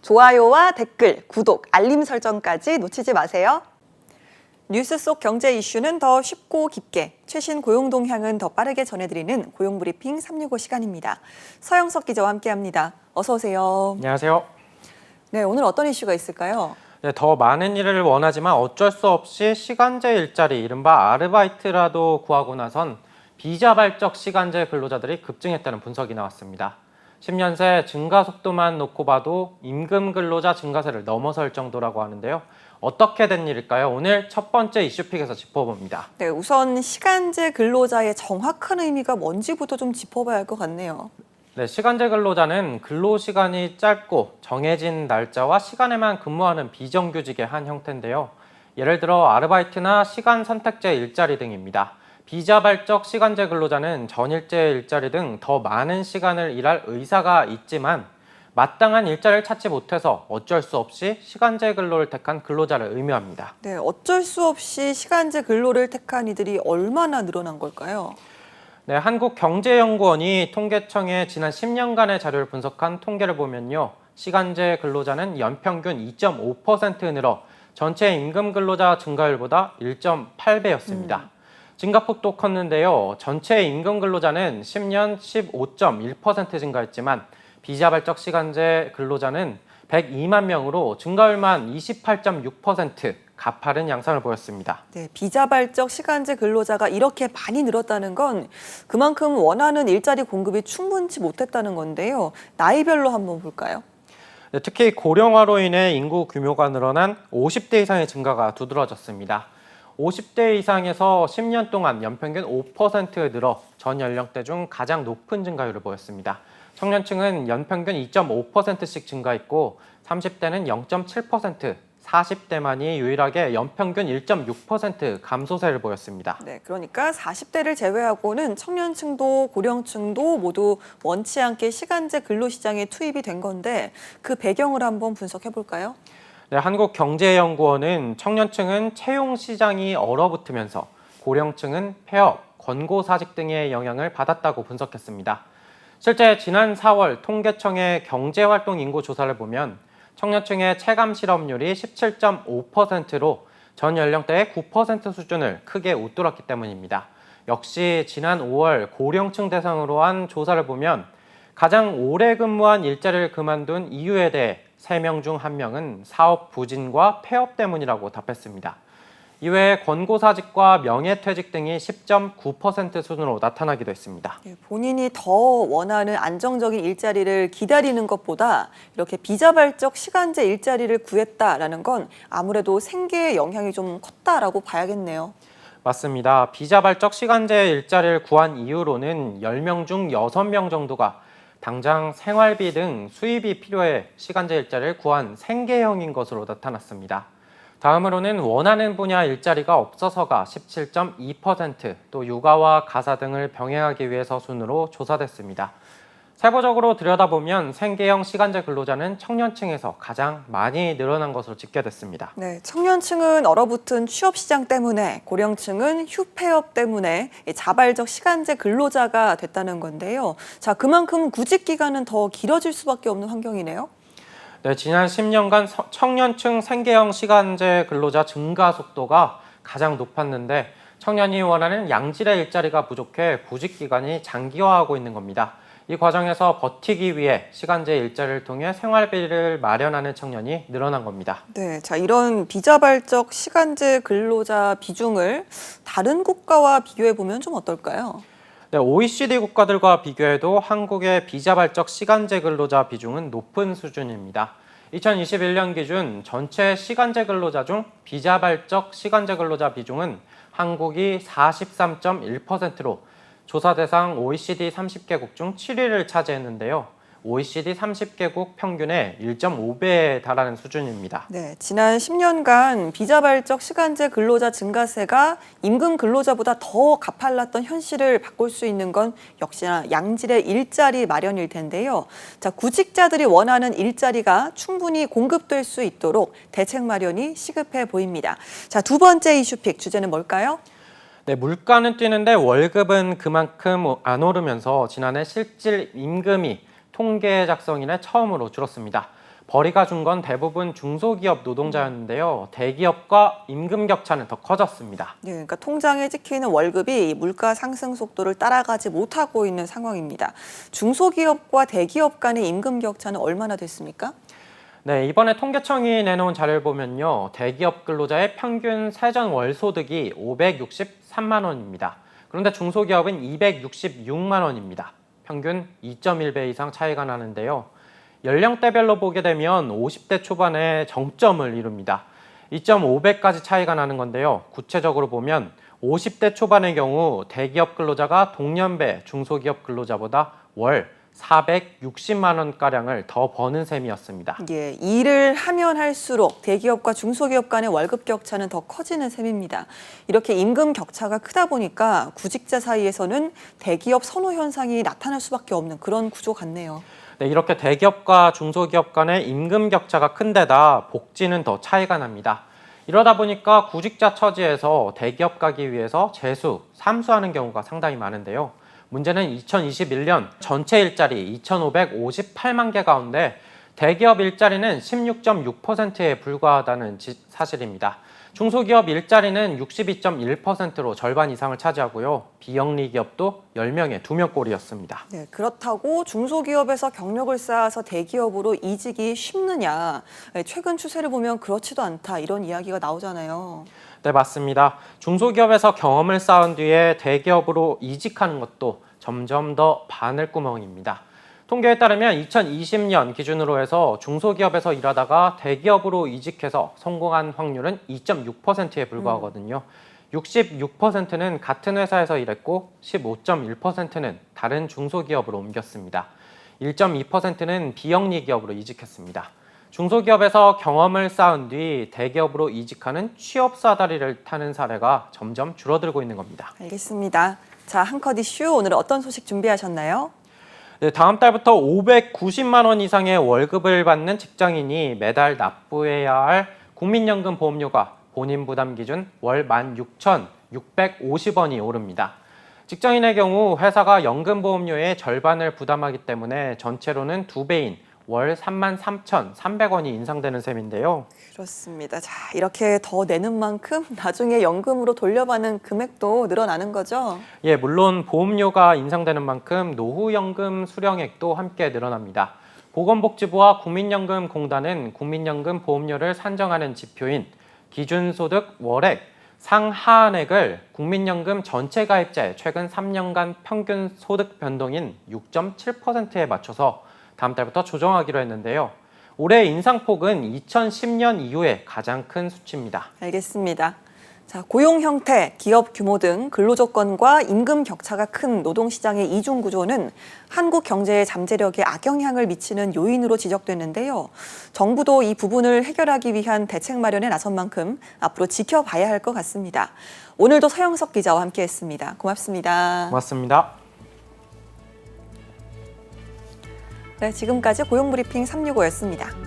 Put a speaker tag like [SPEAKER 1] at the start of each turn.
[SPEAKER 1] 좋아요와 댓글, 구독, 알림 설정까지 놓치지 마세요. 뉴스 속 경제 이슈는 더 쉽고 깊게, 최신 고용 동향은 더 빠르게 전해드리는 고용브리핑 365 시간입니다. 서영석 기자와 함께합니다. 어서 오세요.
[SPEAKER 2] 안녕하세요.
[SPEAKER 1] 네, 오늘 어떤 이슈가 있을까요?
[SPEAKER 2] 네, 더 많은 일을 원하지만 어쩔 수 없이 시간제 일자리, 이른바 아르바이트라도 구하고 나선 비자발적 시간제 근로자들이 급증했다는 분석이 나왔습니다. 10년 새 증가 속도만 놓고 봐도 임금 근로자 증가세를 넘어설 정도라고 하는데요. 어떻게 된 일일까요? 오늘 첫 번째 이슈픽에서 짚어봅니다.
[SPEAKER 1] 네, 우선 시간제 근로자의 정확한 의미가 뭔지부터 좀 짚어봐야 할 것 같네요.
[SPEAKER 2] 네, 시간제 근로자는 근로시간이 짧고 정해진 날짜와 시간에만 근무하는 비정규직의 한 형태인데요. 예를 들어 아르바이트나 시간 선택제 일자리 등입니다. 비자발적 시간제 근로자는 전일제 일자리 등 더 많은 시간을 일할 의사가 있지만 마땅한 일자리를 찾지 못해서 어쩔 수 없이 시간제 근로를 택한 근로자를 의미합니다.
[SPEAKER 1] 네, 어쩔 수 없이 시간제 근로를 택한 이들이 얼마나 늘어난 걸까요?
[SPEAKER 2] 네, 한국경제연구원이 통계청의 지난 10년간의 자료를 분석한 통계를 보면요. 시간제 근로자는 연평균 2.5% 늘어 전체 임금 근로자 증가율보다 1.8배였습니다. 증가폭도 컸는데요. 전체 임금 근로자는 10년 15.1% 증가했지만 비자발적 시간제 근로자는 102만 명으로 증가율만 28.6% 가파른 양상을 보였습니다.
[SPEAKER 1] 네, 비자발적 시간제 근로자가 이렇게 많이 늘었다는 건 그만큼 원하는 일자리 공급이 충분치 못했다는 건데요. 나이별로 한번 볼까요?
[SPEAKER 2] 네, 특히 고령화로 인해 인구 규모가 늘어난 50대 이상의 증가가 두드러졌습니다. 50대 이상에서 10년 동안 연평균 5% 늘어 전 연령대 중 가장 높은 증가율을 보였습니다. 청년층은 연평균 2.5%씩 증가했고 30대는 0.7%, 40대만이 유일하게 연평균 1.6% 감소세를 보였습니다.
[SPEAKER 1] 네, 그러니까 40대를 제외하고는 청년층도 고령층도 모두 원치 않게 시간제 근로시장에 투입이 된 건데 그 배경을 한번 분석해 볼까요?
[SPEAKER 2] 네, 한국경제연구원은 청년층은 채용 시장이 얼어붙으면서 고령층은 폐업, 권고사직 등의 영향을 받았다고 분석했습니다. 실제 지난 4월 통계청의 경제활동 인구 조사를 보면 청년층의 체감 실업률이 17.5%로 전 연령대의 9% 수준을 크게 웃돌았기 때문입니다. 역시 지난 5월 고령층 대상으로 한 조사를 보면 가장 오래 근무한 일자리를 그만둔 이유에 대해 3명 중 1명은 사업 부진과 폐업 때문이라고 답했습니다. 이외에 권고사직과 명예퇴직 등이 10.9% 수준으로 나타나기도 했습니다.
[SPEAKER 1] 본인이 더 원하는 안정적인 일자리를 기다리는 것보다 이렇게 비자발적 시간제 일자리를 구했다라는 건 아무래도 생계에 영향이 좀 컸다라고 봐야겠네요.
[SPEAKER 2] 맞습니다. 비자발적 시간제 일자리를 구한 이유로는 10명 중 6명 정도가 당장 생활비 등 수입이 필요해 시간제 일자리를 구한 생계형인 것으로 나타났습니다. 다음으로는 원하는 분야 일자리가 없어서가 17.2%, 또 육아와 가사 등을 병행하기 위해서 순으로 조사됐습니다. 세부적으로 들여다보면 생계형 시간제 근로자는 청년층에서 가장 많이 늘어난 것으로 집계됐습니다.
[SPEAKER 1] 네, 청년층은 얼어붙은 취업 시장 때문에, 고령층은 휴폐업 때문에 자발적 시간제 근로자가 됐다는 건데요. 자, 그만큼 구직 기간은 더 길어질 수밖에 없는 환경이네요.
[SPEAKER 2] 네, 지난 10년간 청년층 생계형 시간제 근로자 증가 속도가 가장 높았는데 청년이 원하는 양질의 일자리가 부족해 구직 기간이 장기화하고 있는 겁니다. 이 과정에서 버티기 위해 시간제 일자리를 통해 생활비를 마련하는 청년이 늘어난 겁니다.
[SPEAKER 1] 네, 자, 이런 비자발적 시간제 근로자 비중을 다른 국가와 비교해 보면 좀 어떨까요?
[SPEAKER 2] 네, OECD 국가들과 비교해도 한국의 비자발적 시간제 근로자 비중은 높은 수준입니다. 2021년 기준 전체 시간제 근로자 중 비자발적 시간제 근로자 비중은 한국이 43.1%로 조사 대상 OECD 30개국 중 7위를 차지했는데요. OECD 30개국 평균의 1.5배에 달하는 수준입니다.
[SPEAKER 1] 네, 지난 10년간 비자발적 시간제 근로자 증가세가 임금 근로자보다 더 가팔랐던 현실을 바꿀 수 있는 건 역시나 양질의 일자리 마련일 텐데요. 자, 구직자들이 원하는 일자리가 충분히 공급될 수 있도록 대책 마련이 시급해 보입니다. 자, 두 번째 이슈픽 주제는 뭘까요?
[SPEAKER 2] 네, 물가는 뛰는데 월급은 그만큼 안 오르면서 지난해 실질 임금이 통계 작성 이래 처음으로 줄었습니다. 벌이가 준 건 대부분 중소기업 노동자였는데요. 대기업과 임금 격차는 더 커졌습니다.
[SPEAKER 1] 네, 그러니까 통장에 찍히는 월급이 물가 상승 속도를 따라가지 못하고 있는 상황입니다. 중소기업과 대기업 간의 임금 격차는 얼마나 됐습니까?
[SPEAKER 2] 네, 이번에 통계청이 내놓은 자료를 보면요. 대기업 근로자의 평균 세전 월 소득이 563만 원입니다. 그런데 중소기업은 266만 원입니다. 평균 2.1배 이상 차이가 나는데요. 연령대별로 보게 되면 50대 초반에 정점을 이룹니다. 2.5배까지 차이가 나는 건데요. 구체적으로 보면 50대 초반의 경우 대기업 근로자가 동년배 중소기업 근로자보다 월 460만 원가량을 더 버는 셈이었습니다.
[SPEAKER 1] 예, 일을 하면 할수록 대기업과 중소기업 간의 월급 격차는 더 커지는 셈입니다. 이렇게 임금 격차가 크다 보니까 구직자 사이에서는 대기업 선호 현상이 나타날 수밖에 없는 그런 구조 같네요.
[SPEAKER 2] 네, 이렇게 대기업과 중소기업 간의 임금 격차가 큰 데다 복지는 더 차이가 납니다. 이러다 보니까 구직자 처지에서 대기업 가기 위해서 재수, 삼수하는 경우가 상당히 많은데요. 문제는 2021년 전체 일자리 2,558만 개 가운데 대기업 일자리는 16.6%에 불과하다는 사실입니다. 중소기업 일자리는 62.1%로 절반 이상을 차지하고요. 비영리 기업도 10명에 2명꼴이었습니다.
[SPEAKER 1] 네, 그렇다고 중소기업에서 경력을 쌓아서 대기업으로 이직이 쉽느냐? 최근 추세를 보면 그렇지도 않다 이런 이야기가 나오잖아요.
[SPEAKER 2] 네, 맞습니다. 중소기업에서 경험을 쌓은 뒤에 대기업으로 이직하는 것도 점점 더 바늘구멍입니다. 통계에 따르면 2020년 기준으로 해서 중소기업에서 일하다가 대기업으로 이직해서 성공한 확률은 2.6%에 불과하거든요. 66%는 같은 회사에서 일했고 15.1%는 다른 중소기업으로 옮겼습니다. 1.2%는 비영리 기업으로 이직했습니다. 중소기업에서 경험을 쌓은 뒤 대기업으로 이직하는 취업 사다리를 타는 사례가 점점 줄어들고 있는 겁니다.
[SPEAKER 1] 알겠습니다. 자, 한 컷 이슈 오늘은 어떤 소식 준비하셨나요?
[SPEAKER 2] 네, 다음 달부터 590만 원 이상의 월급을 받는 직장인이 매달 납부해야 할 국민연금 보험료가 본인 부담 기준 월 16,650원이 오릅니다. 직장인의 경우 회사가 연금보험료의 절반을 부담하기 때문에 전체로는 2배인 월 33,300원이 인상되는 셈인데요.
[SPEAKER 1] 그렇습니다. 자, 이렇게 더 내는 만큼 나중에 연금으로 돌려받는 금액도 늘어나는 거죠?
[SPEAKER 2] 예, 물론 보험료가 인상되는 만큼 노후연금 수령액도 함께 늘어납니다. 보건복지부와 국민연금공단은 국민연금 보험료를 산정하는 지표인 기준소득 월액 상하한액을 국민연금 전체 가입자의 최근 3년간 평균 소득 변동인 6.7%에 맞춰서 다음 달부터 조정하기로 했는데요. 올해 인상폭은 2010년 이후에 가장 큰 수치입니다.
[SPEAKER 1] 알겠습니다. 자, 고용 형태, 기업 규모 등 근로조건과 임금 격차가 큰 노동시장의 이중 구조는 한국 경제의 잠재력에 악영향을 미치는 요인으로 지적됐는데요. 정부도 이 부분을 해결하기 위한 대책 마련에 나선 만큼 앞으로 지켜봐야 할 것 같습니다. 오늘도 서영석 기자와 함께했습니다. 고맙습니다.
[SPEAKER 2] 고맙습니다.
[SPEAKER 1] 네, 지금까지 고용브리핑 365였습니다.